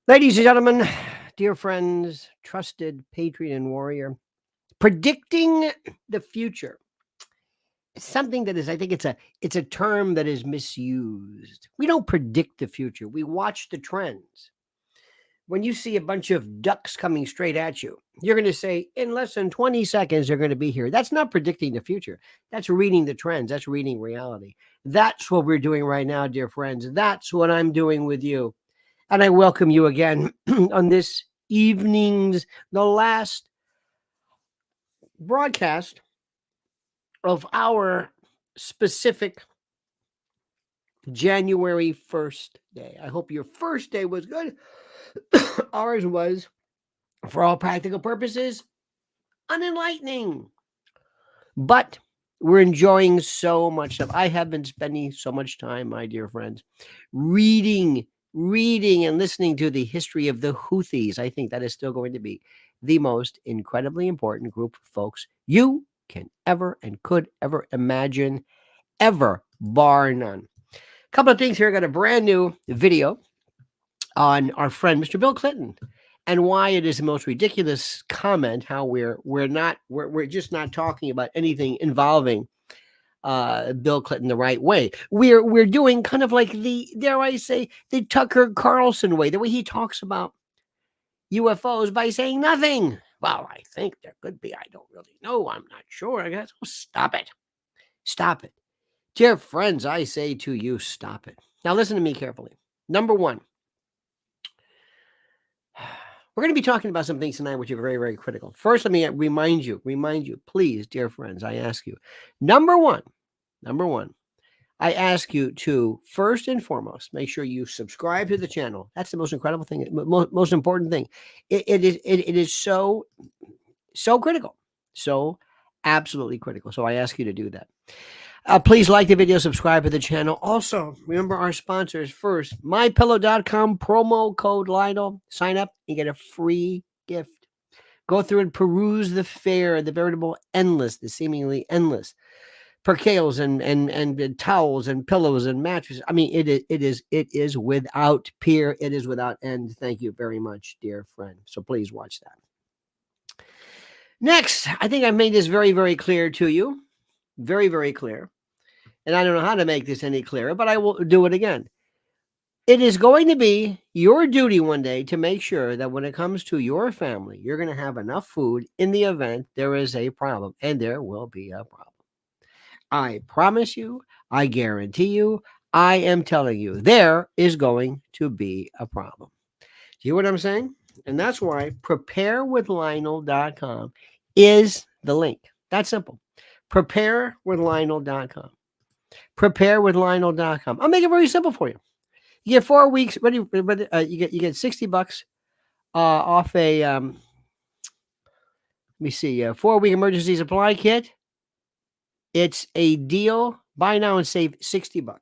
Ladies and gentlemen, dear friends, trusted patriot and warrior, predicting the future is something that is, I think it's a term that is misused. We don't predict the future. We watch the trends. When you see a bunch of ducks coming straight at you, you're going to say, in less than 20 seconds, they're going to be here. That's not predicting the future. That's reading the trends. That's reading reality. That's what we're doing right now, dear friends. That's what I'm doing with you. And I welcome you again on this evening's, the last broadcast of our specific January 1st day. I hope your first day was good. Ours was, for all practical purposes, unenlightening. But we're enjoying so much stuff. I have been spending so much time, my dear friends, reading, reading and listening to the history of the Houthis. I think that is still going to be the most incredibly important group of folks you can ever and could ever imagine, ever, bar none. A couple of things here. I got a brand new video on our friend Mr. Bill Clinton and why it is the most ridiculous comment. How we're just not talking about anything involving Bill Clinton the right way. We're doing kind of like the, dare I say, the Tucker Carlson way, the way he talks about UFOs by saying nothing. Well, I think there could be. I don't really know. I'm not sure. I guess. Oh, stop it. Stop it. Dear friends, I say to you, stop it. Now listen to me carefully. Number one, we're going to be talking about some things tonight which are very, very critical. First, let me remind you, please, dear friends, I ask you, number one, I ask you to first and foremost make sure you subscribe to the channel. That's the most incredible thing, most important thing. It is so critical, so absolutely critical. So I ask you to do that. Please like the video, subscribe to the channel. Also, remember our sponsors first. MyPillow.com, promo code Lionel. Sign up and get a free gift. Go through and peruse the fare, the veritable endless, the seemingly endless percales and towels and pillows and mattresses. I mean, it is without peer. It is without end. Thank you very much, dear friend. So please watch that. Next, I think I made this very, very clear to you. Very, very clear. And I don't know how to make this any clearer, but I will do it again. It is going to be your duty one day to make sure that when it comes to your family, you're going to have enough food in the event there is a problem, and there will be a problem. I promise you, I guarantee you, I am telling you, there is going to be a problem. Do you hear what I'm saying? And that's why preparewithlionel.com is the link. That's simple. Preparewithlionel.com. Preparewithlionel.com. I'll make it very simple for you. You get 4 weeks. You get $60 off a. Let me see. 4-week emergency supply kit. It's a deal. Buy now and save $60.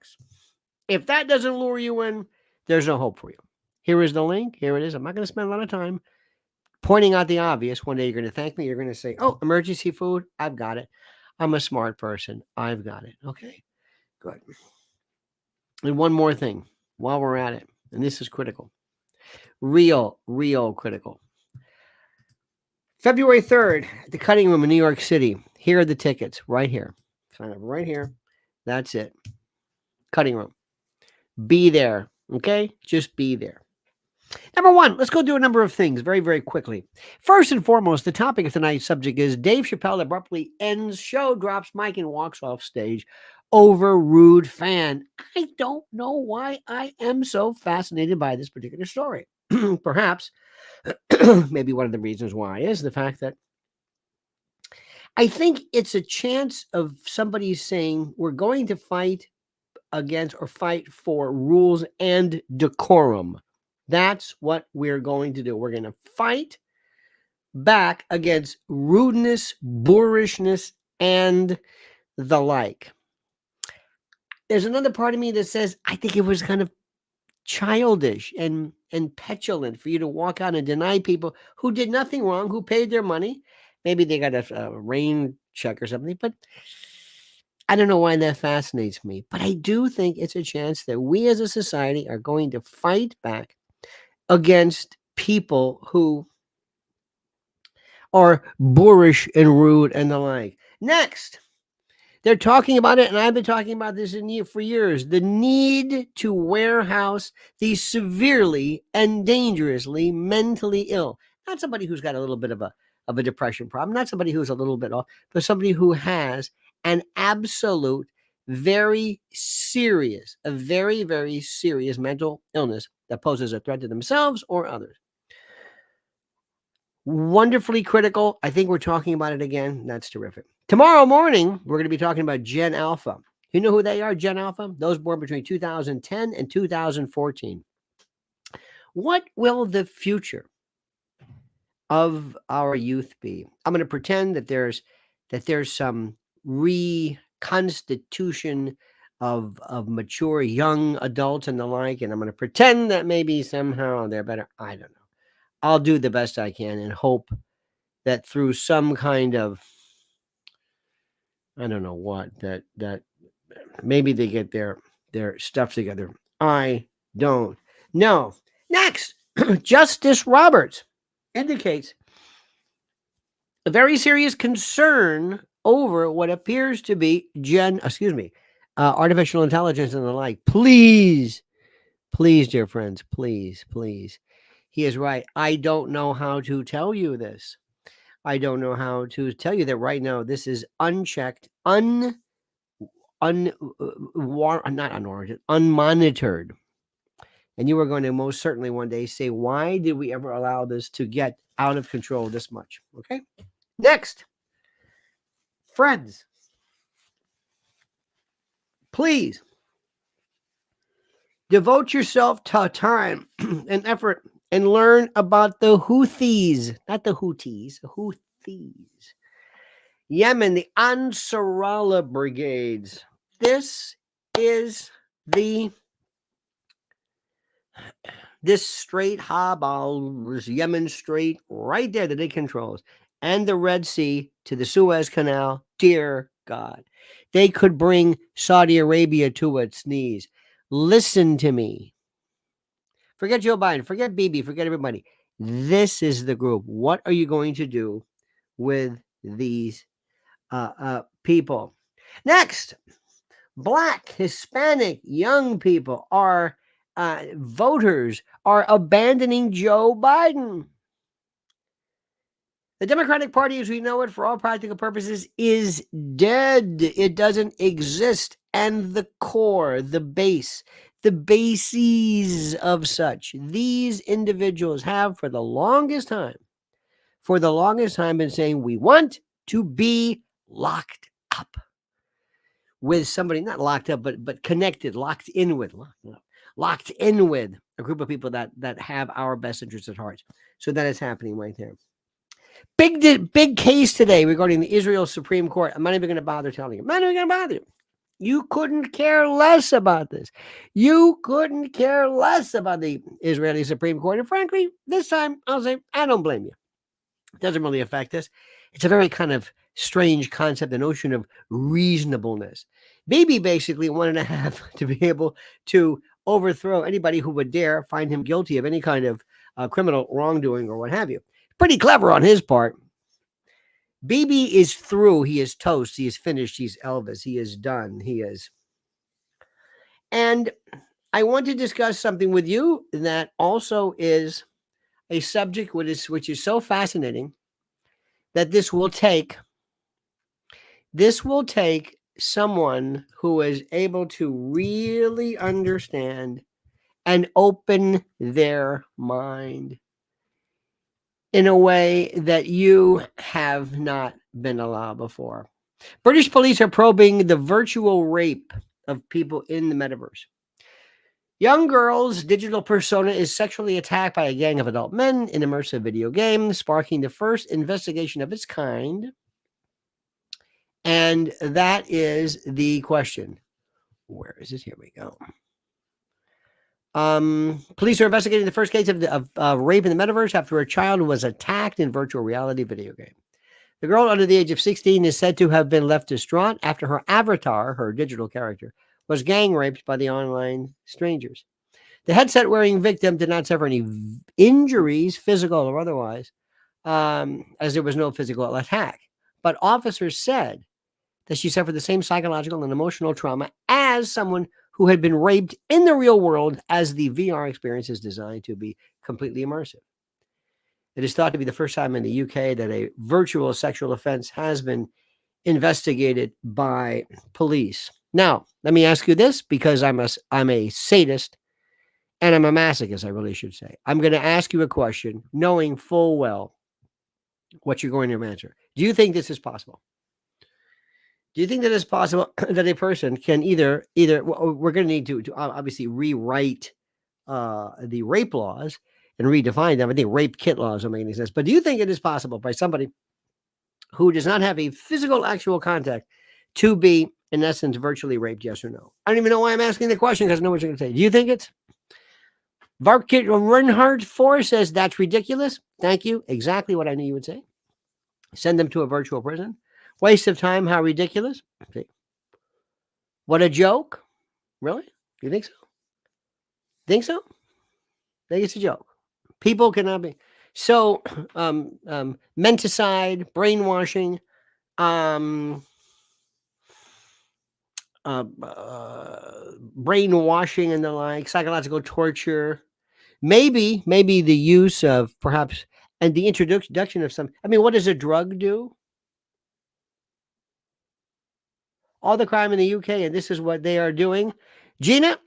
If that doesn't lure you in, there's no hope for you. Here is the link. Here it is. I'm not going to spend a lot of time pointing out the obvious. One day you're going to thank me. You're going to say, "Oh, emergency food. I've got it. I'm a smart person. I've got it." Okay, good. And one more thing while we're at it, and this is critical. Real critical. February 3rd at the Cutting Room in New York City. Here are the tickets right here. Sign up right here. That's it. Cutting Room. Be there. Okay? Just be there. Number one, let's go do a number of things very, very quickly. First and foremost, the topic of tonight's subject is Dave Chappelle abruptly ends show, drops mic, and walks off stage over rude fan. I don't know why I am so fascinated by this particular story. Perhaps, maybe one of the reasons why is the fact that I think it's a chance of somebody saying we're going to fight against or fight for rules and decorum. That's what we're going to do. We're going to fight back against rudeness, boorishness, and the like. There's another part of me that says I think it was kind of childish and petulant for you to walk out and deny people who did nothing wrong, who paid their money. Maybe they got a rain check or something, but I don't know why that fascinates me. But I do think it's a chance that we as a society are going to fight back against people who are boorish and rude and the like. Next, they're talking about it, and I've been talking about this for years. The need to warehouse the severely and dangerously mentally ill. Not somebody who's got a little bit of a depression problem, not somebody who's a little bit off, but somebody who has an absolute, a very, very serious mental illness that poses a threat to themselves or others. Wonderfully critical. I think we're talking about it again. That's terrific. Tomorrow morning, we're going to be talking about Gen Alpha. You know who they are, Gen Alpha? Those born between 2010 and 2014. What will the future of our youth be? I'm going to pretend that there's some reconstitution of mature young adults and the like, and I'm going to pretend that maybe somehow they're better. I don't know. I'll do the best I can and hope that through some kind of, I don't know what, that maybe they get their stuff together. I don't know. Next, Justice Roberts indicates a very serious concern over what appears to be artificial intelligence and the like. Please, dear friends, please. He is right. I don't know how to tell you this. I don't know how to tell you that right now. This is unchecked, not unwarranted, unmonitored. And you are going to most certainly one day say, why did we ever allow this to get out of control this much? Okay. Next, friends, please devote yourself to time and effort and learn about the Houthis, not the Houthis, the Houthis. Yemen, the Ansarallah brigades. This is this Strait Habal, Yemen Strait, right there that it controls, and the Red Sea to the Suez Canal. Dear God, they could bring Saudi Arabia to its knees. Listen to me. Forget Joe Biden, forget Bibi, forget everybody. This is the group. What are you going to do with these people? Next, Black, Hispanic, young people are voters are abandoning Joe Biden. The Democratic Party, as we know it, for all practical purposes, is dead. It doesn't exist. And the core, the base, the bases of such, these individuals have for the longest time been saying, we want to be locked up with somebody, not locked up, but connected, locked in with a group of people that have our best interests at heart. So that is happening right there. Big case today regarding the Israel Supreme Court. I'm not even going to bother telling you. I'm not even going to bother you. You couldn't care less about this. You couldn't care less about the Israeli Supreme Court. And frankly, this time I'll say, I don't blame you. It doesn't really affect us. It's a very kind of strange concept, the notion of reasonableness. Bibi basically wanted to be able to overthrow anybody who would dare find him guilty of any kind of criminal wrongdoing or what have you. Pretty clever on his part. Bibi is through. He is toast. He is finished. He's Elvis. He is done. He is. And I want to discuss something with you that also is a subject which is so fascinating that this will take someone who is able to really understand and open their mind in a way that you have not been allowed before. British police are probing the virtual rape of people in the metaverse. Young girl's digital persona is sexually attacked by a gang of adult men in immersive video games, sparking the first investigation of its kind. And that is the question. Where is it? Here we go. Police are investigating the first case of rape in the metaverse after a child was attacked in virtual reality video game. The girl under the age of 16 is said to have been left distraught after her avatar, her digital character, was gang raped by the online strangers. The headset wearing victim did not suffer any injuries, physical or otherwise, as there was no physical attack. But officers said that she suffered the same psychological and emotional trauma as someone who had been raped in the real world, as the VR experience is designed to be completely immersive. It is thought to be the first time in the UK that a virtual sexual offense has been investigated by police. Now, let me ask you this, because I'm a sadist and I'm a masochist, I really should say. I'm going to ask you a question knowing full well what you're going to answer. Do you think this is possible? Do you think that it's possible that a person can either we're going to need to obviously rewrite the rape laws and redefine them? I think rape kit laws don't make any sense. But do you think it is possible by somebody who does not have a physical actual contact to be, in essence, virtually raped? Yes or no? I don't even know why I'm asking the question, because I know what you're going to say. Do you think it's? Varkit Reinhardt 4 says that's ridiculous. Thank you. Exactly what I knew you would say. Send them to a virtual prison. Waste of time. How ridiculous. Okay. What a joke. Really? You think so? Think so? Think it's a joke. People cannot be. So, menticide, brainwashing, brainwashing and the like, psychological torture, maybe the use of perhaps, and the introduction of some, I mean, what does a drug do? All the crime in the UK, and this is what they are doing. Gina,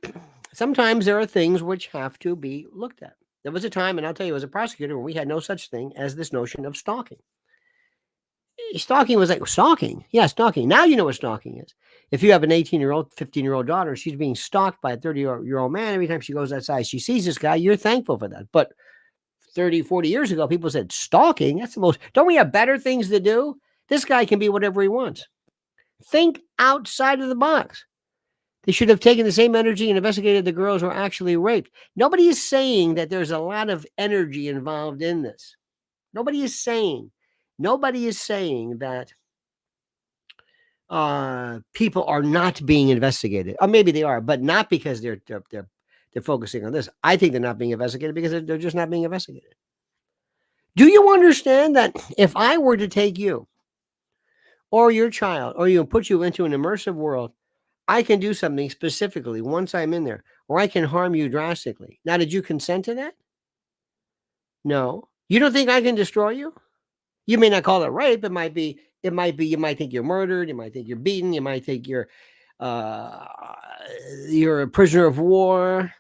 sometimes there are things which have to be looked at. There was a time, and I'll tell you, as a prosecutor, when we had no such thing as this notion of stalking. Stalking was like, stalking? Yeah, stalking. Now you know what stalking is. If you have an 18-year-old, 15-year-old daughter, she's being stalked by a 30-year-old man. Every time she goes outside, she sees this guy. You're thankful for that. But 30, 40 years ago, people said, stalking? That's the most, don't we have better things to do? This guy can be whatever he wants. Think outside of the box. They should have taken the same energy and investigated the girls who were actually raped. Nobody is saying that there's a lot of energy involved in this. Nobody is saying that people are not being investigated. Or maybe they are, but not because they're focusing on this. I think they're not being investigated because they're just not being investigated. Do you understand that if I were to take you or your child, or put you into an immersive world, I can do something specifically once I'm in there, or I can harm you drastically. Now, did you consent to that? No. You don't think I can destroy you? You may not call it rape. It might be, you might think you're murdered. You might think you're beaten. You might think you're a prisoner of war.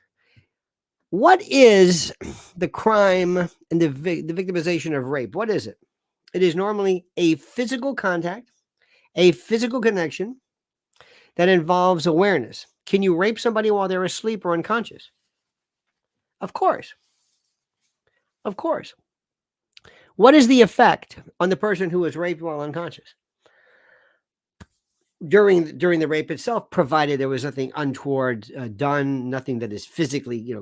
What is the crime and the victimization of rape? What is it? It is normally a physical contact, a physical connection that involves awareness. Can you rape somebody while they're asleep or unconscious? Of course. Of course. What is the effect on the person who was raped while unconscious? During the rape itself, provided there was nothing untoward done, nothing that is physically,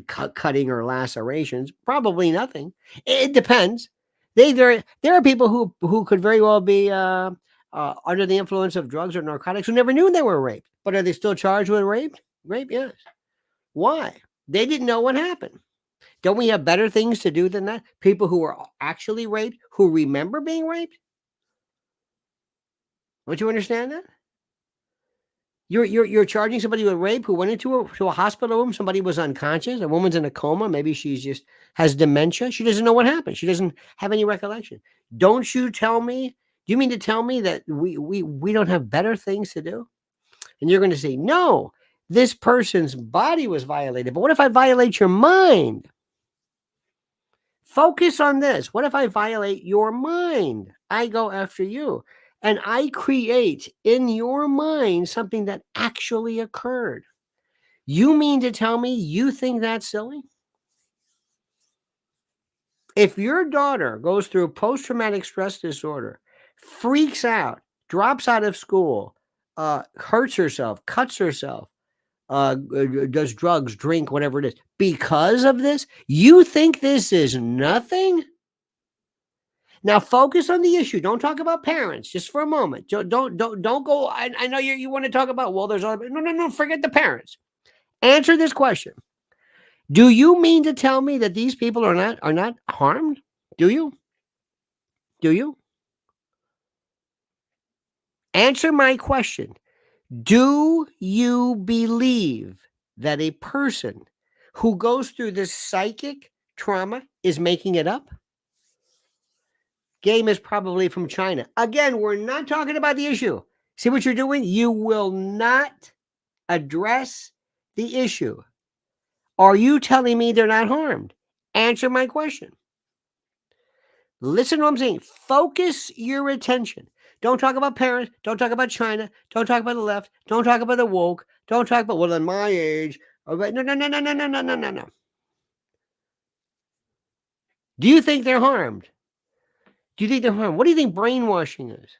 cutting or lacerations, probably nothing. It depends. There are people who could very well be under the influence of drugs or narcotics who never knew they were raped. But are they still charged with rape? Rape, yes. Why? They didn't know what happened. Don't we have better things to do than that? People who were actually raped, who remember being raped? Don't you understand that? You're charging somebody with rape who went into a hospital room. Somebody was unconscious. A woman's in a coma. Maybe she's just has dementia. She doesn't know what happened. She doesn't have any recollection. Don't you tell me? Do you mean to tell me that we don't have better things to do? And you're going to say, no, this person's body was violated. But what if I violate your mind? Focus on this. What if I violate your mind? I go after you. And I create in your mind something that actually occurred. You mean to tell me you think that's silly? If your daughter goes through post-traumatic stress disorder, freaks out, drops out of school, hurts herself, cuts herself, does drugs, drink, whatever it is, because of this, you think this is nothing? Now focus on the issue. Don't talk about parents just for a moment. Don't go. I know you want to talk about, well, there's other. No. Forget the parents. Answer this question. Do you mean to tell me that these people are not harmed? Do you? Do you? Answer my question. Do you believe that a person who goes through this psychic trauma is making it up? Game is probably from China. Again, we're not talking about the issue. See what you're doing? You will not address the issue. Are you telling me they're not harmed? Answer my question. Listen to what I'm saying. Focus your attention. Don't talk about parents. Don't talk about China. Don't talk about the left. Don't talk about the woke. Don't talk about, well, in my age. No, no, no, no, no, no, no, no, no, no. Do you think they're harmed? Do you think they're harmed? What do you think brainwashing is?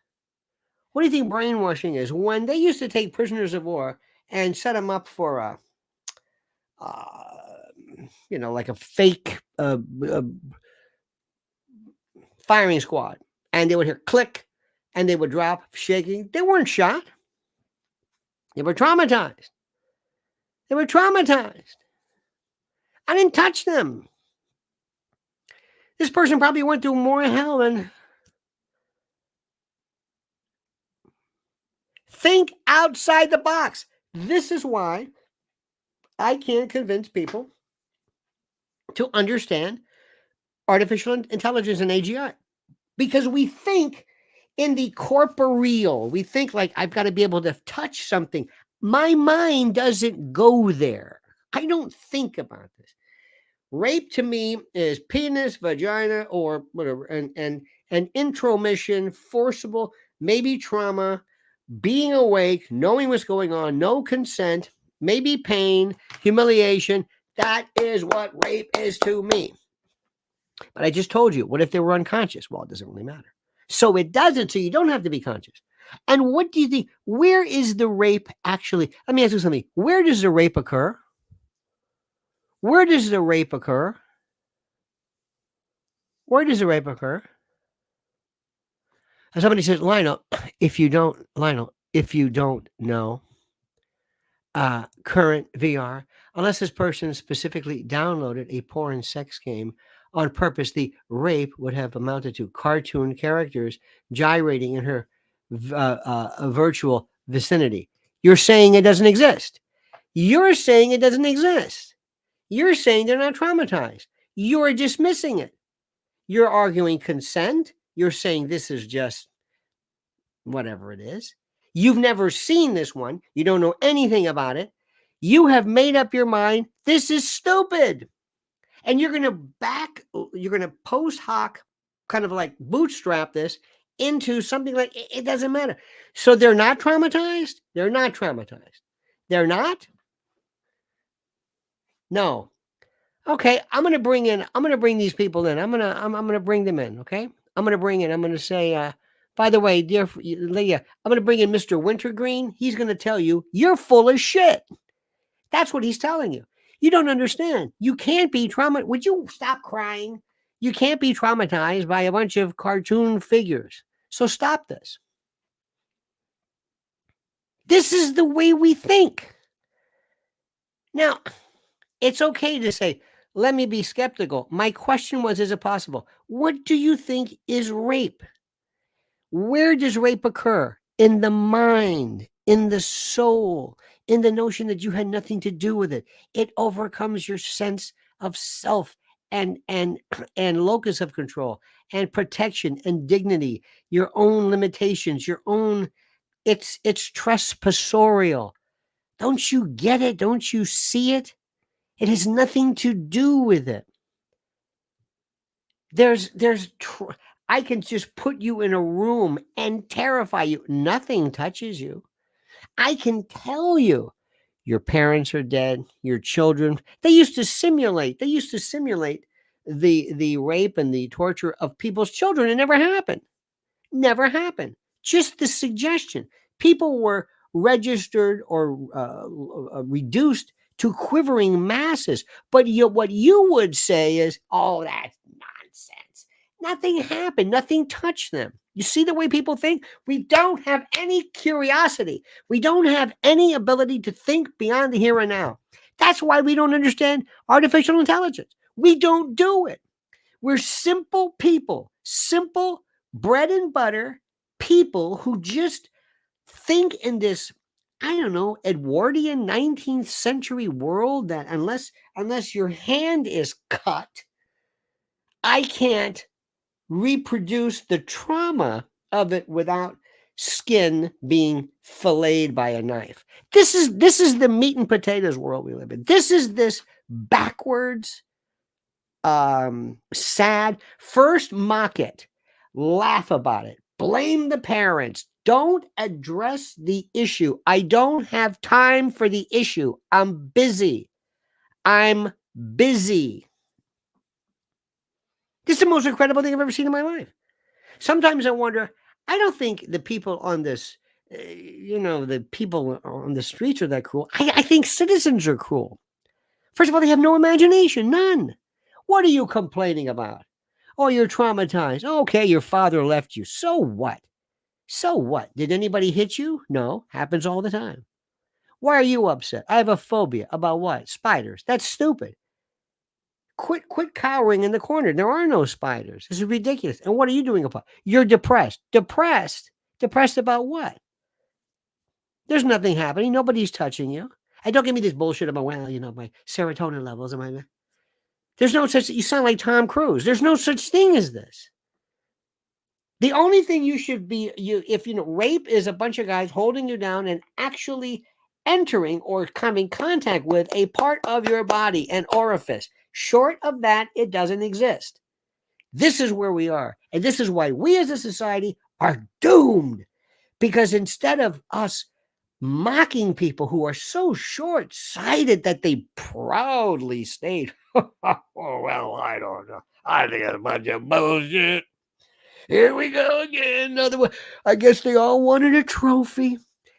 What do you think brainwashing is? When they used to take prisoners of war and set them up for like a fake firing squad, and they would hear click, and they would drop shaking. They weren't shot. They were traumatized. They were traumatized. I didn't touch them. This person probably went through more hell than. Think outside the box. This is why I can't convince people to understand artificial intelligence and AGI, because we think in the corporeal. We think like, I've got to be able to touch something. My mind doesn't go there. I don't think about this. Rape to me is penis, vagina, or whatever, and intromission, forcible, maybe trauma, being awake, knowing what's going on, no consent, maybe pain, humiliation. That is what rape is to me. But I just told you, what if they were unconscious? Well, it doesn't really matter. So it doesn't. So you don't have to be conscious. And what do you think? Where is the rape actually? Let me ask you something. Where does the rape occur? Where does the rape occur? Where does the rape occur? And somebody says, Lionel, if you don't know current VR, unless this person specifically downloaded a porn sex game on purpose, the rape would have amounted to cartoon characters gyrating in her virtual vicinity. You're saying it doesn't exist. You're saying it doesn't exist. You're saying they're not traumatized. You're dismissing it. You're arguing consent. You're saying this is just whatever it is. You've never seen this one. You don't know anything about it. You have made up your mind. This is stupid. And you're going to post hoc kind of like bootstrap this into something like it doesn't matter. So they're not traumatized. They're not traumatized. They're not. No. Okay. I'm going to bring these people in. I'm going to bring them in. Okay. I'm going to say, by the way, dear Leah, I'm going to bring in Mr. Wintergreen. He's going to tell you you're full of shit. That's what he's telling you. You don't understand. You can't be traumatized. Would you stop crying? You can't be traumatized by a bunch of cartoon figures. So stop this. This is the way we think. Now, it's okay to say, let me be skeptical. My question was, is it possible? What do you think is rape? Where does rape occur? In the mind, in the soul, in the notion that you had nothing to do with it. It overcomes your sense of self and locus of control and protection and dignity, your own limitations, your own, it's trespassorial. Don't you get it? Don't you see it? It has nothing to do with it. I can just put you in a room and terrify you. Nothing touches you. I can tell you your parents are dead, your children. They used to simulate the rape and the torture of people's children. It never happened. Never happened. Just the suggestion. People were registered or reduced to quivering masses. But what you would say is, oh, that's nonsense. Nothing happened. Nothing touched them. You see the way people think? We don't have any curiosity. We don't have any ability to think beyond the here and now. That's why we don't understand artificial intelligence. We don't do it. We're simple people, simple bread and butter people who just think in this, I don't know, Edwardian 19th century world that unless your hand is cut, I can't reproduce the trauma of it without skin being filleted by a knife. This is the meat and potatoes world we live in. This is this backwards, sad. First, mock it, laugh about it, blame the parents. Don't address the issue. I don't have time for the issue. I'm busy. I'm busy. This is the most incredible thing I've ever seen in my life. Sometimes I wonder, I don't think the people on this, the people on the streets are that cruel. I think citizens are cruel. First of all, they have no imagination, none. What are you complaining about? Oh, you're traumatized. Okay, your father left you. So what? So what? Did anybody hit you? No, happens all the time. Why are you upset? I have a phobia. About what? Spiders. That's stupid. Quit cowering in the corner. There are no spiders. This is ridiculous. And what are you doing about it? You're depressed. Depressed? Depressed about what? There's nothing happening. Nobody's touching you. And don't give me this bullshit about, well, my serotonin levels. There's no such, you sound like Tom Cruise. There's no such thing as this. The only thing you should be, if rape is a bunch of guys holding you down and actually entering or coming contact with a part of your body, an orifice. Short of that, it doesn't exist. This is where we are. And this is why we as a society are doomed. Because instead of us mocking people who are so short-sighted that they proudly state, oh, well, I don't know. I think it's a bunch of bullshit. Here we go again. Another one. I guess they all wanted a trophy.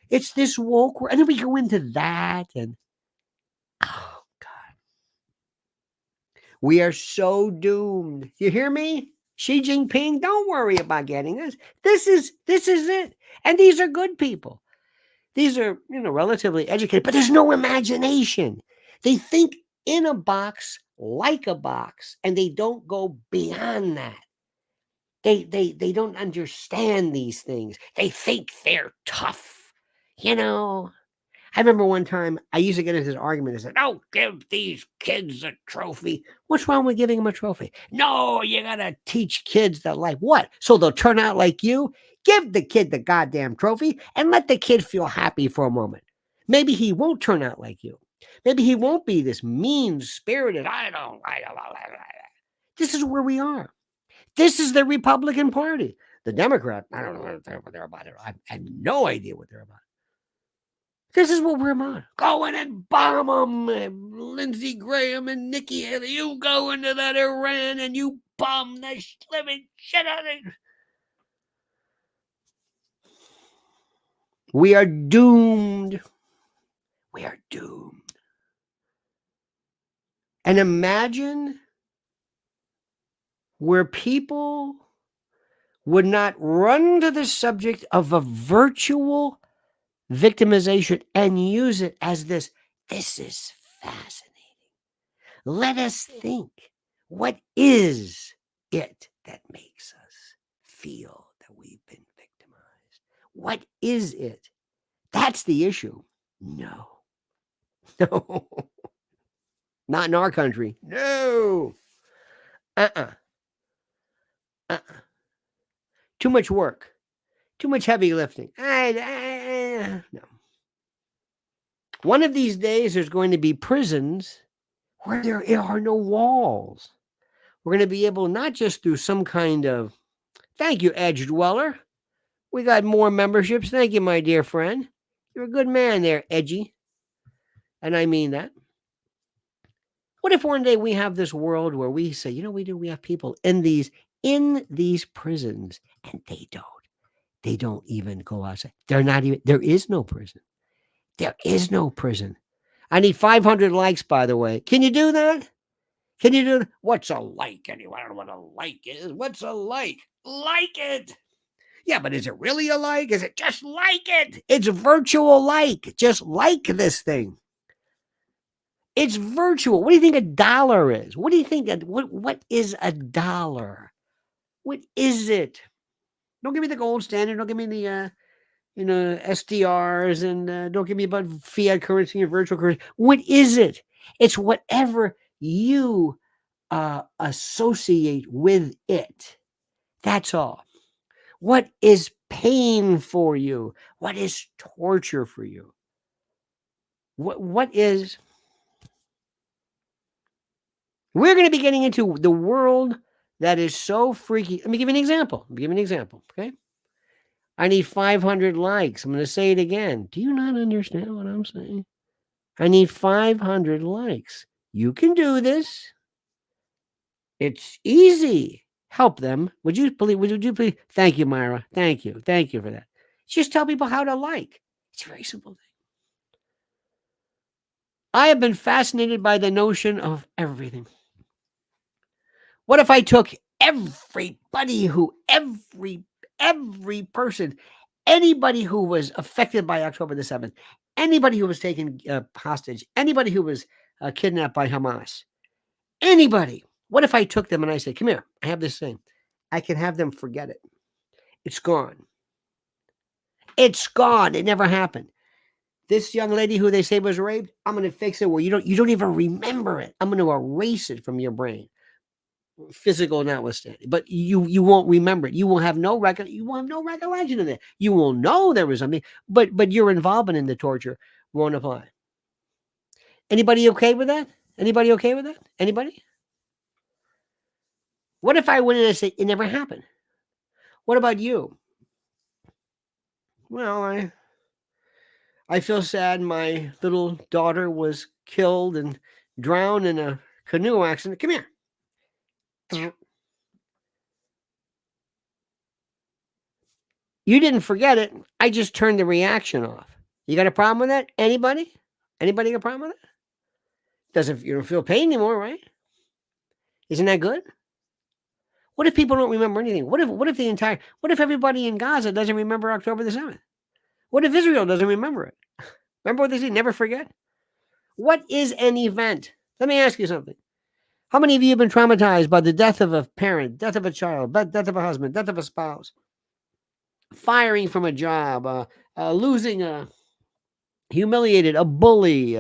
It's this woke. And then we go into that. And, oh, God. We are so doomed. You hear me? Xi Jinping, don't worry about getting us. This is it. And these are good people. These are, relatively educated, but there's no imagination. They think in a box, like a box, and they don't go beyond that. They don't understand these things. They think they're tough. I remember one time I used to get into this argument and said, "Don't give these kids a trophy." What's wrong with giving them a trophy? No, you got to teach kids that life. What? So they'll turn out like you? Give the kid the goddamn trophy and let the kid feel happy for a moment. Maybe he won't turn out like you. Maybe he won't be this mean-spirited, This is where we are. This is the Republican Party. The Democrat, I don't know what they're about. I have no idea what they're about. This is what we're about. Go in and bomb them. Lindsey Graham and Nikki Haley, you go into that Iran and you bomb the living shit out of it. We are doomed. We are doomed. And imagine where people would not run to the subject of a virtual victimization and use it as this is fascinating. Let us think. What is it that makes us feel that we've been victimized? What is it? That's the issue. No. No. Not in our country. No. Too much work. Too much heavy lifting. No. One of these days, there's going to be prisons where there are no walls. We're going to be able, not just through some kind of, thank you, Edge Dweller. We got more memberships. Thank you, my dear friend. You're a good man there, Edgy. And I mean that. What if one day we have this world where we say, we have people in these prisons and they don't even go outside. There is no prison. There is no prison. I need 500 likes, by the way. Can you do that? Can you do that? What's a like anyway? I don't know what a like is. What's a like? Like it. Yeah, but is it really a like? Is it just like it? It's virtual like. Just like this thing. It's virtual. What do you think a dollar is? What do you think? What is a dollar? What is it? Don't give me the gold standard. Don't give me the SDRs, and don't give me about fiat currency and virtual currency. What is it? It's whatever you associate with it. That's all. What is pain for you? What is torture for you? What is? We're going to be getting into the world that is so freaky. Let me give you an example. Okay. I need 500 likes. I'm going to say it again. Do you not understand what I'm saying? I need 500 likes. You can do this. It's easy. Help them. Would you please? Thank you, Myra. Thank you. Thank you for that. Just tell people how to like. It's a very simple thing. I have been fascinated by the notion of everything. What if I took everybody every person, anybody who was affected by October the 7th, anybody who was taken hostage, anybody who was kidnapped by Hamas, anybody. What if I took them and I said, come here, I have this thing. I can have them forget it. It's gone. It's gone. It never happened. This young lady who they say was raped, I'm going to fix it where you don't even remember it. I'm going to erase it from your brain. Physical notwithstanding, but you won't remember it. You will have no recollection of it. You will know there was something, but your involvement in the torture won't apply. Anybody okay with that? Anybody okay with that? Anybody? What if I went in and say it never happened? What about you? Well, I feel sad. My little daughter was killed and drowned in a canoe accident. Come here. You didn't forget it. I just turned the reaction off. You got a problem with that? Anybody? Anybody got a problem with it? You don't feel pain anymore, right? Isn't that good? What if people don't remember anything? What if everybody in Gaza doesn't remember October the 7th? What if Israel doesn't remember it? Remember what they say, never forget? What is an event? Let me ask you something. How many of you have been traumatized by the death of a parent, death of a child, death of a husband, death of a spouse, firing from a job, losing humiliated, a bully,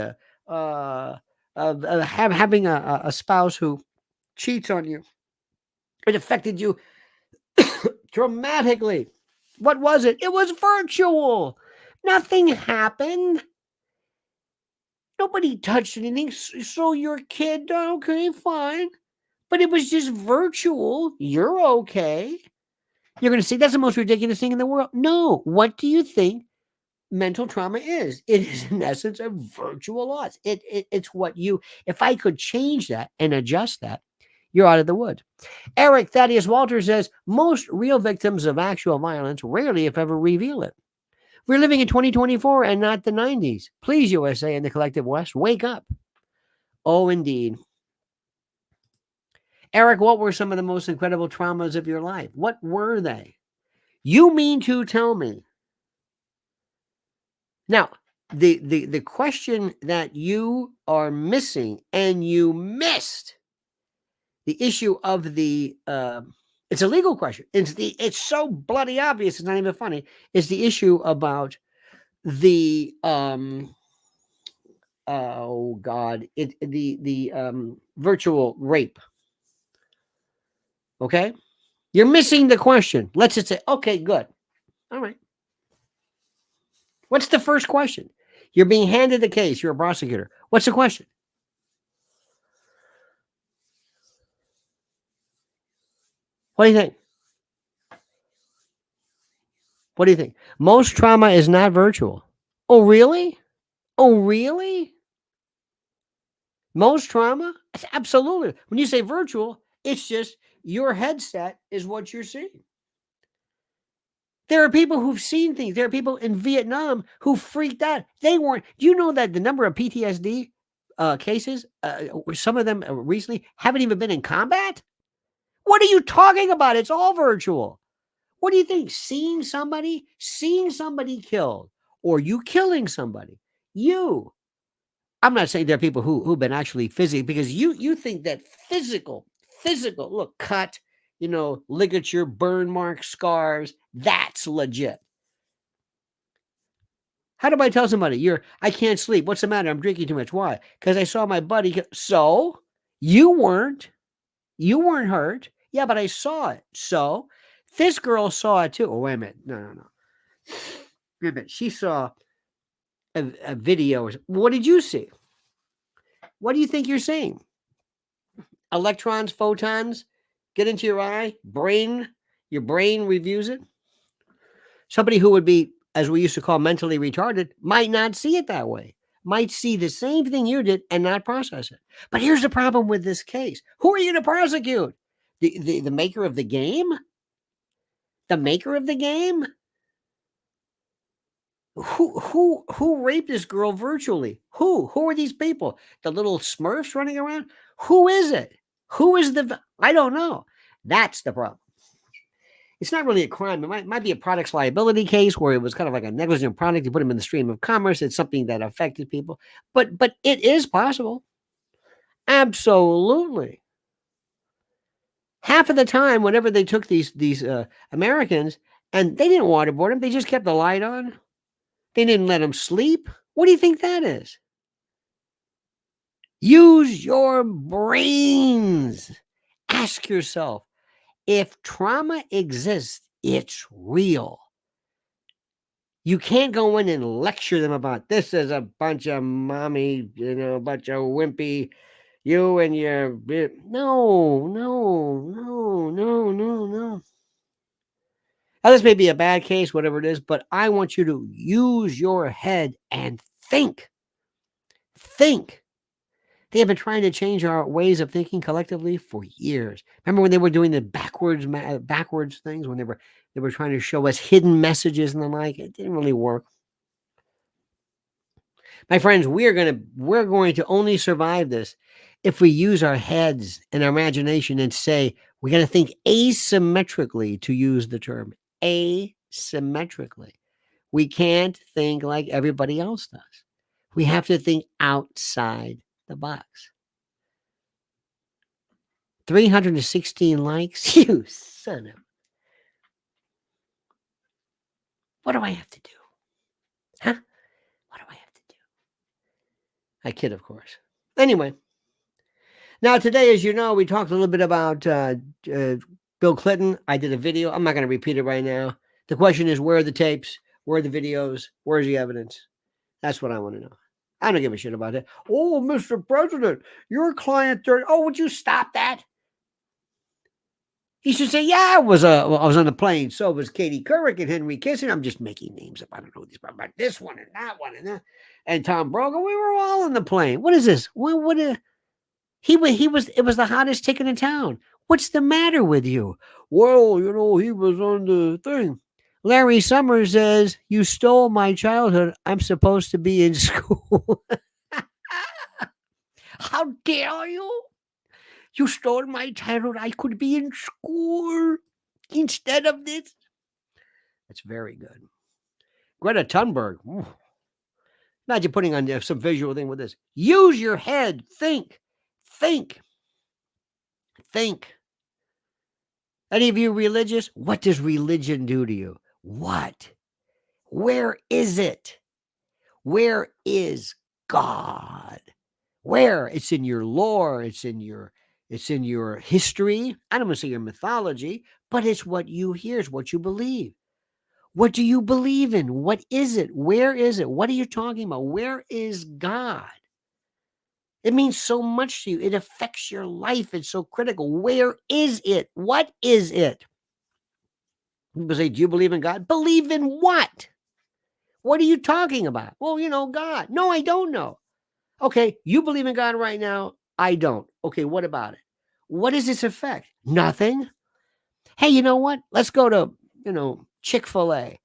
having a spouse who cheats on you? It affected you dramatically. What was it? It was virtual. Nothing happened. Nobody touched anything. So your kid, okay, fine. But it was just virtual. You're okay. You're going to say that's the most ridiculous thing in the world. No. What do you think mental trauma is? It is, in essence, a virtual loss. It's what you, if I could change that and adjust that, you're out of the wood. Eric Thaddeus Walter says, most real victims of actual violence rarely, if ever, reveal it. We're living in 2024 and not the 90s. Please, USA and the collective West, wake up. Oh, indeed. Eric, what were some of the most incredible traumas of your life? What were they? You mean to tell me? Now, the question that you are missing, and you missed the issue of the it's a legal question. It's so bloody obvious, it's not even funny. It's the issue about the oh God, the virtual rape. Okay, you're missing the question. Let's just say, okay, good, all right. What's the first question? You're being handed the case. You're a prosecutor. What's the question? What do you think? What do you think? Most trauma is not virtual. Oh, really? Oh, really? Most trauma? Absolutely. When you say virtual, it's just your headset is what you're seeing. There are people who've seen things. There are people in Vietnam who freaked out. They weren't. Do you know that the number of PTSD cases, some of them recently, haven't even been in combat? What are you talking about? It's all virtual. What do you think? Seeing somebody killed, or you killing somebody, you I'm not saying there are people who've been actually physically, because you think that physical, look, cut, ligature, burn marks, scars, that's legit. How do I tell somebody I can't sleep? What's the matter? I'm drinking too much. Why? Because I saw my buddy. So you weren't. You weren't hurt. Yeah, but I saw it. So this girl saw it too. Oh, wait a minute. No, no, no. Wait a minute. She saw a video. What did you see? What do you think you're seeing? Electrons, photons get into your eye, your brain reviews it. Somebody who would be, as we used to call, mentally retarded might not see it that way, might see the same thing you did and not process it. But here's the problem with this case. Who are you going to prosecute? The maker of the game? The maker of the game? Who raped this girl virtually? Who are these people? The little Smurfs running around? Who is it? Who is I don't know. That's the problem. It's not really a crime. It might be a products liability case where it was kind of like a negligent product. You put them in the stream of commerce. It's something that affected people, but it is possible. Absolutely. Half of the time, whenever they took these Americans and they didn't waterboard them, they just kept the light on. They didn't let them sleep. What do you think that is? Use your brains. Ask yourself, if trauma exists, it's real. You can't go in and lecture them about this is a bunch of mommy, a bunch of wimpy, you and your no. Now, this may be a bad case, whatever it is, but I want you to use your head and think. Think. They have been trying to change our ways of thinking collectively for years. Remember when they were doing the backwards things, when they were trying to show us hidden messages and the like? It didn't really work. My friends, we're going to only survive this if we use our heads and our imagination and say we're going to think asymmetrically, to use the term asymmetrically. We can't think like everybody else does. We have to think outside the box. 316 likes? You son of... What do I have to do? Huh? What do I have to do? I kid, of course. Anyway. Now, today, as you know, we talked a little bit about Bill Clinton. I did a video. I'm not going to repeat it right now. The question is, where are the tapes? Where are the videos? Where's the evidence? That's what I want to know. I don't give a shit about it. Oh, Mr. President, your client... Oh, would you stop that? He should say, yeah, I was on the plane. So was Katie Couric and Henry Kissinger. I'm just making names up. I don't know these, but this one and that one and that. And Tom Brogan. We were all on the plane. What is this? It was the hottest ticket in town. What's the matter with you? Well, he was on the thing. Larry Summers says, you stole my childhood. I'm supposed to be in school. How dare you? You stole my childhood. I could be in school instead of this. That's very good. Greta Thunberg. Ooh. Imagine putting on some visual thing with this. Use your head. Think. Any of you religious? What does religion do to you? What? Where is it? Where is God? Where? It's in your lore. It's in your history. I don't want to say your mythology, but it's what you hear. It's what you believe. What do you believe in? What is it? Where is it? What are you talking about? Where is God? It means so much to you. It affects your life. It's so critical. Where is it? What is it? People say, do you believe in God? Believe in what? What are you talking about? Well, God. No, I don't know. Okay, you believe in God right now. I don't. Okay, what about it? What is its effect? Nothing. Hey, you know what? Let's go to, Chick-fil-A.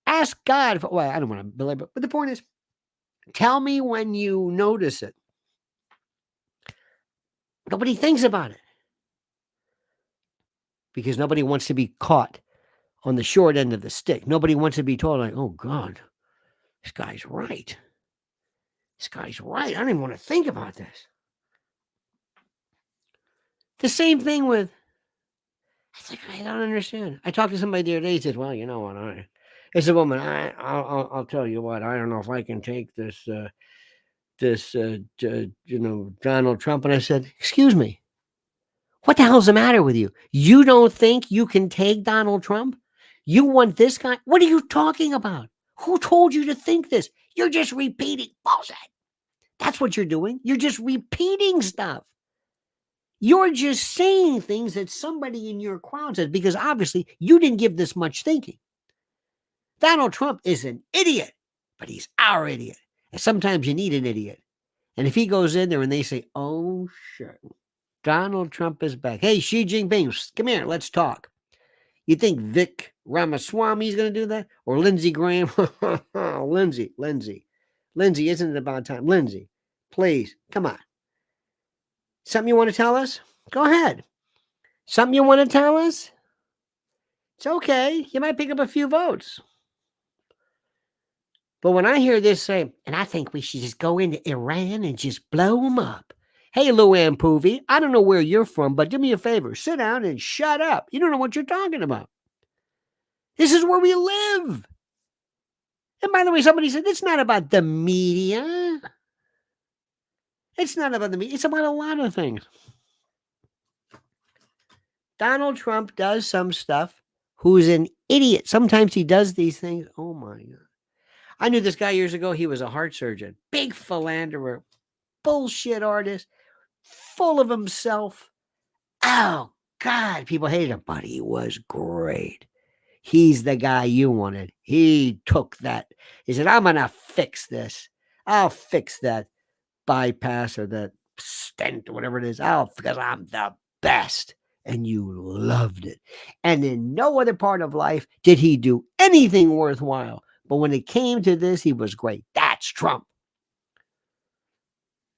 Ask God for, well, I don't want to belabor, but the point is, tell me when you notice it. Nobody thinks about it because nobody wants to be caught on the short end of the stick. Nobody wants to be told, like, oh, God, this guy's right. This guy's right. I don't even want to think about this. The same thing with, it's like, I don't understand. I talked to somebody the other day. He said, well, you know what? It's a woman. I'll tell you what. I don't know if I can take this, Donald Trump. And I said, excuse me. What the hell's the matter with you? You don't think you can take Donald Trump? You want this guy? What are you talking about? Who told you to think this? You're just repeating bullshit. That's what you're doing. You're just repeating stuff. You're just saying things that somebody in your crowd says because obviously you didn't give this much thinking. Donald Trump is an idiot, but he's our idiot. And sometimes you need an idiot. And if he goes in there and they say, oh, shit, Donald Trump is back. Hey, Xi Jinping, come here, let's talk. You think Vic Ramaswamy is going to do that? Or Lindsey Graham? Lindsey, isn't it about time? Lindsey, please, come on. Something you want to tell us? Go ahead. Something you want to tell us? It's okay. You might pick up a few votes. But when I hear this say, and I think we should just go into Iran and just blow them up. Hey, Luann Poovey, I don't know where you're from, but do me a favor. Sit down and shut up. You don't know what you're talking about. This is where we live. And by the way, somebody said, it's not about the media. It's not about the media. It's about a lot of things. Donald Trump does some stuff. Who's an idiot. Sometimes he does these things. Oh, my God. I knew this guy years ago. He was a heart surgeon. Big philanderer. Bullshit artist. Full of himself. Oh, God. People hated him, but he was great. He's the guy you wanted. He took that. He said, I'm going to fix this. I'll fix that bypass or that stent or whatever it is. Because I'm the best. And you loved it. And in no other part of life did he do anything worthwhile. But when it came to this, he was great. That's Trump.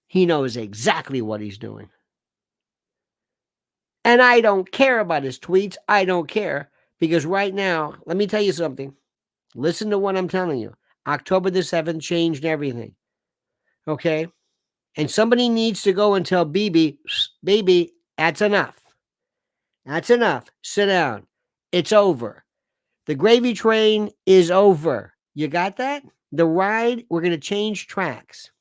He knows exactly what he's doing. And I don't care about his tweets. I don't care. Because right now, let me tell you something. Listen to what I'm telling you. October the 7th changed everything. Okay? And somebody needs to go and tell Bibi, baby, that's enough. That's enough. Sit down. It's over. The gravy train is over. You got that? The ride, we're going to change tracks.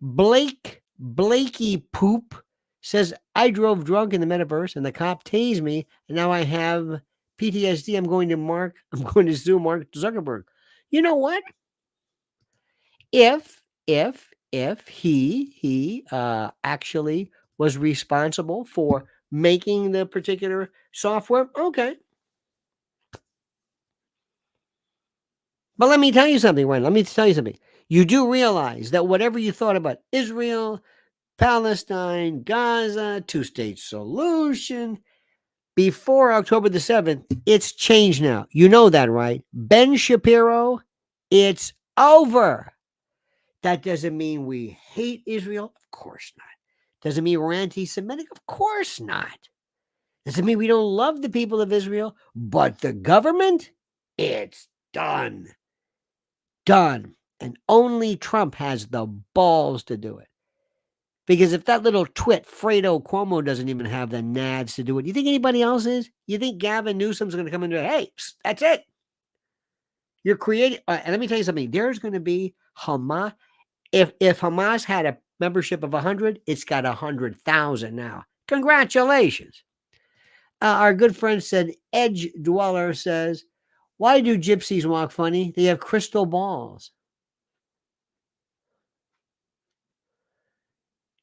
Blakey Poop says, I drove drunk in the metaverse and the cop tased me. And now I have PTSD. I'm going to sue Mark Zuckerberg. You know what? If he actually was responsible for making the particular software, okay. But let me tell you something, Wayne. Let me tell you something. You do realize that whatever you thought about Israel, Palestine, Gaza, two-state solution, before October the 7th, it's changed now. You know that, right? Ben Shapiro, it's over. That doesn't mean we hate Israel. Of course not. Doesn't mean we're anti-Semitic. Of course not. Doesn't mean we don't love the people of Israel. But the government, it's done. Done. And only Trump has the balls to do it. Because if that little twit, Fredo Cuomo, doesn't even have the nads to do it, you think anybody else is? You think Gavin Newsom's going to come in and say, hey, that's it. You're creating, and let me tell you something. There's going to be Hamas. If Hamas had a membership of 100, it's got 100,000 now. Congratulations. Our good friend said, Edge Dweller says, why do gypsies walk funny? They have crystal balls.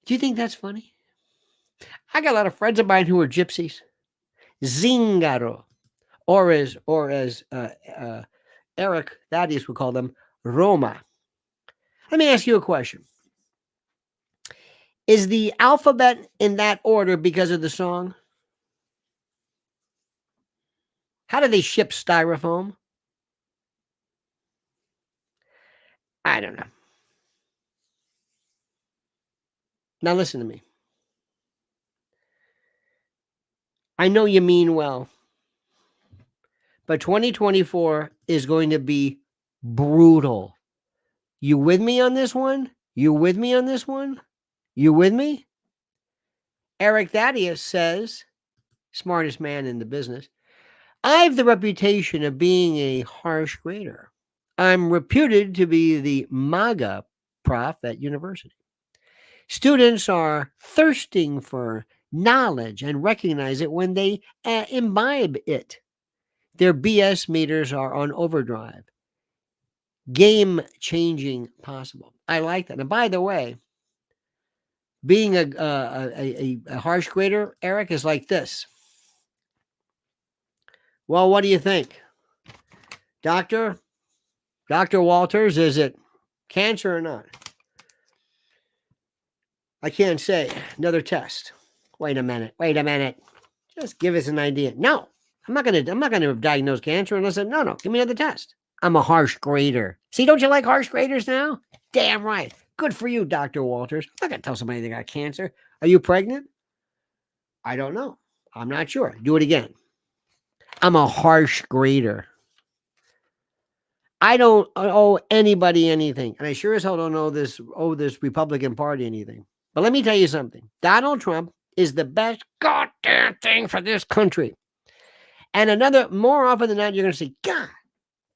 Do you think that's funny? I got a lot of friends of mine who are gypsies. Zingaro. Or as Eric Thaddeus would call them, Roma. Let me ask you a question. Is the alphabet in that order because of the song? How do they ship styrofoam? I don't know. Now listen to me. I know you mean well. But 2024 is going to be brutal. You with me on this one? You with me on this one? You with me? Eric Thaddeus says, smartest man in the business, I have the reputation of being a harsh grader. I'm reputed to be the MAGA prof at university. Students are thirsting for knowledge and recognize it when they imbibe it. Their BS meters are on overdrive. Game changing possible. I like that. And by the way, being a harsh grader, Eric, is like this. Well, what do you think? Doctor Walters, is it cancer or not? I can't say. Another test. Wait a minute. Just give us an idea. No, I'm not gonna diagnose cancer unless no, give me another test. I'm a harsh grader. See, don't you like harsh graders now? Damn right. Good for you, Dr. Walters. I'm not gonna tell somebody they got cancer. Are you pregnant? I don't know. I'm not sure. Do it again. I'm a harsh grader. I don't owe anybody anything. And I sure as hell don't owe this Republican Party anything. But let me tell you something. Donald Trump is the best goddamn thing for this country. And more often than not, you're going to say, God,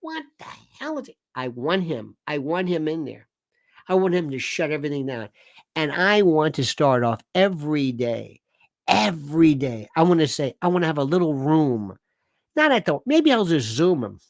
what the hell is it? I want him. I want him in there. I want him to shut everything down. And I want to start off every day. I want to say, I want to have a little room. Maybe I'll just Zoom him.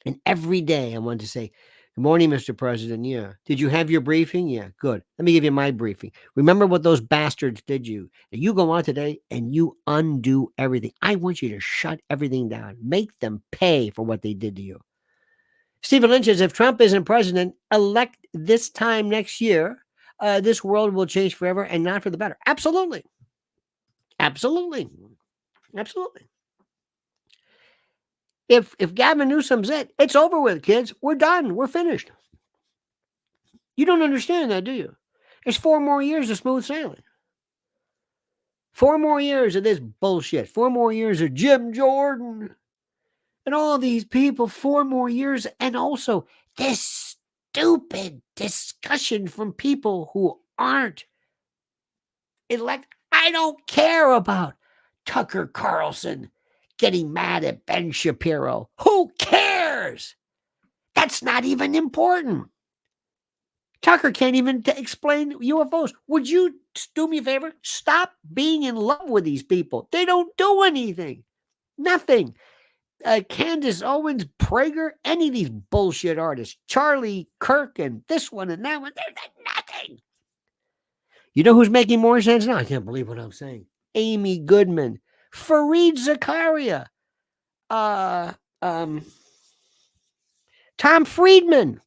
And every day I want to say, good morning, Mr. President. Yeah. Did you have your briefing? Yeah, good. Let me give you my briefing. Remember what those bastards did you. You go on today and you undo everything. I want you to shut everything down. Make them pay for what they did to you. Stephen Lynch says, if Trump isn't president, elect this time next year, this world will change forever and not for the better. Absolutely. If Gavin Newsom's it's over with, kids. We're done. We're finished. You don't understand that, do you? There's 4 more years of smooth sailing. 4 more years of this bullshit. 4 more years of Jim Jordan and all these people. 4 more years. And also this stupid discussion from people who aren't elected. I don't care about Tucker Carlson getting mad at Ben Shapiro. Who cares? That's not even important. Tucker can't even explain UFOs. Would you do me a favor? Stop being in love with these people. They don't do anything. Nothing. Candace Owens, Prager, any of these bullshit artists. Charlie Kirk and this one and that one. They're nothing. You know who's making more sense now? I can't believe what I'm saying. Amy Goodman. Fareed Zakaria, Tom Friedman.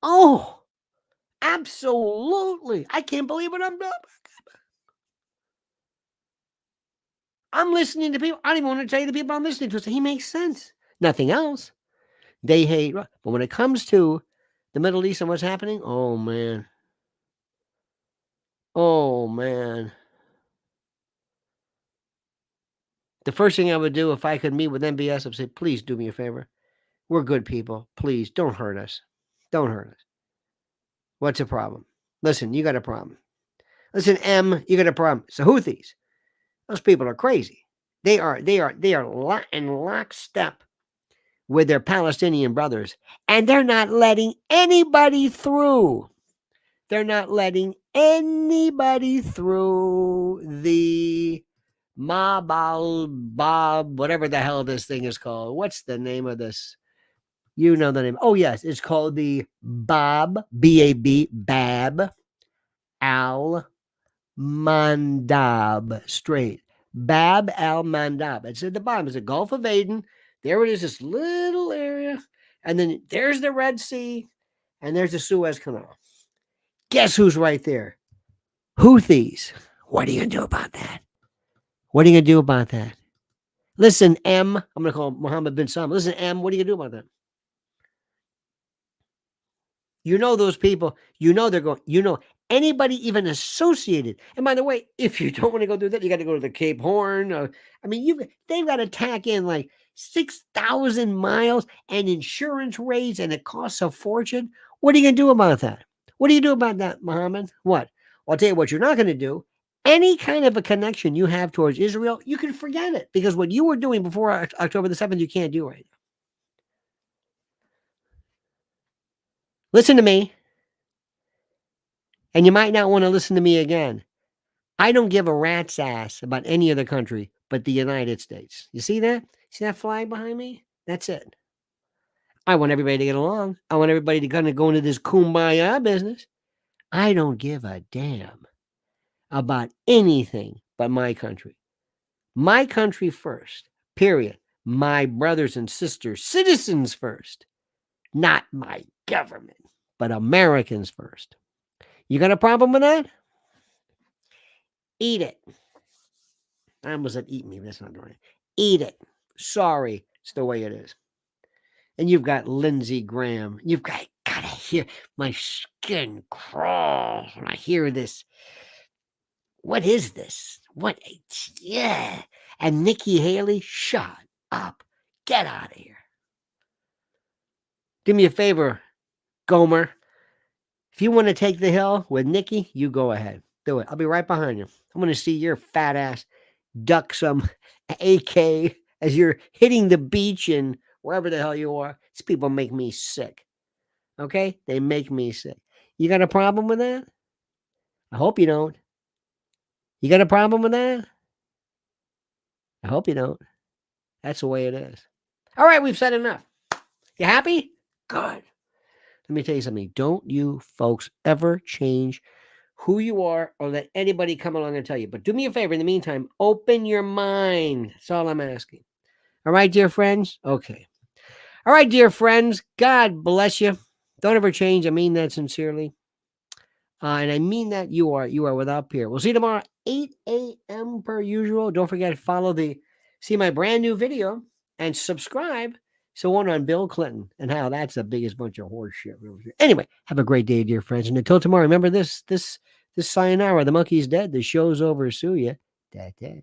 Oh, absolutely. I can't believe what I'm doing. I'm listening to people. I don't even want to tell you the people I'm listening to. So he makes sense. Nothing else. They hate. But when it comes to the Middle East and what's happening, oh, man. The first thing I would do if I could meet with MBS, I'd say, please do me a favor. We're good people. Please don't hurt us. Don't hurt us. What's the problem? Listen, you got a problem. Listen, M, you got a problem. It's the Houthis. Those people are crazy. They are in lockstep with their Palestinian brothers, and they're not letting anybody through. They're not letting anybody through the Bob, whatever the hell this thing is called. What's the name of this? You know the name. Oh, yes. It's called the Bab, B-A-B, Bab al-Mandab Strait. Bab al-Mandab. It's at the bottom. It's the Gulf of Aden. There it is, this little area. And then there's the Red Sea. And there's the Suez Canal. Guess who's right there? Houthis. What are you going to do about that? Listen, M. I'm going to call Mohammed bin Salman. Listen, M. What are you going to do about that? You know those people. You know they're going. You know anybody even associated. And by the way, if you don't want to go through that, you got to go to the Cape Horn. They've got to tack in like 6,000 miles and insurance rates, and it costs a fortune. What are you going to do about that? What do you do about that, Muhammad? What? Well, I'll tell you what you're not going to do. Any kind of a connection you have towards Israel, you can forget it because what you were doing before October the 7th, you can't do right now. Listen to me, and you might not want to listen to me again. I don't give a rat's ass about any other country but the United States. You see that? See that flag behind me? That's it. I want everybody to get along. I want everybody to kind of go into this kumbaya business. I don't give a damn about anything but my country. My country first, period. My brothers and sisters, citizens first. Not my government, but Americans first. You got a problem with that? Eat it. I almost said eat me, but that's not right. Eat it. Sorry, it's the way it is. And you've got Lindsey Graham. You've gotta hear my skin crawl when I hear this. What is this? What? Yeah. And Nikki Haley, shut up. Get out of here. Do me a favor, Gomer. If you want to take the hill with Nikki, you go ahead. Do it. I'll be right behind you. I want to see your fat ass duck some AK as you're hitting the beach and wherever the hell you are. These people make me sick. Okay? They make me sick. You got a problem with that? I hope you don't. You got a problem with that? I hope you don't. That's the way it is. All right, we've said enough. You happy? Good. Let me tell you something. Don't you folks ever change who you are or let anybody come along and tell you. But do me a favor in the meantime, open your mind. That's all I'm asking. All right, dear friends? Okay. All right, dear friends. God bless you. Don't ever change. I mean that sincerely. And I mean that you are without peer. We'll see you tomorrow, 8 a.m. per usual. Don't forget to see my brand new video and subscribe. So one on Bill Clinton and how that's the biggest bunch of horse shit. Anyway, have a great day, dear friends. And until tomorrow, remember this sayonara. The monkey's dead. The show's over. Sue ya. Da, da.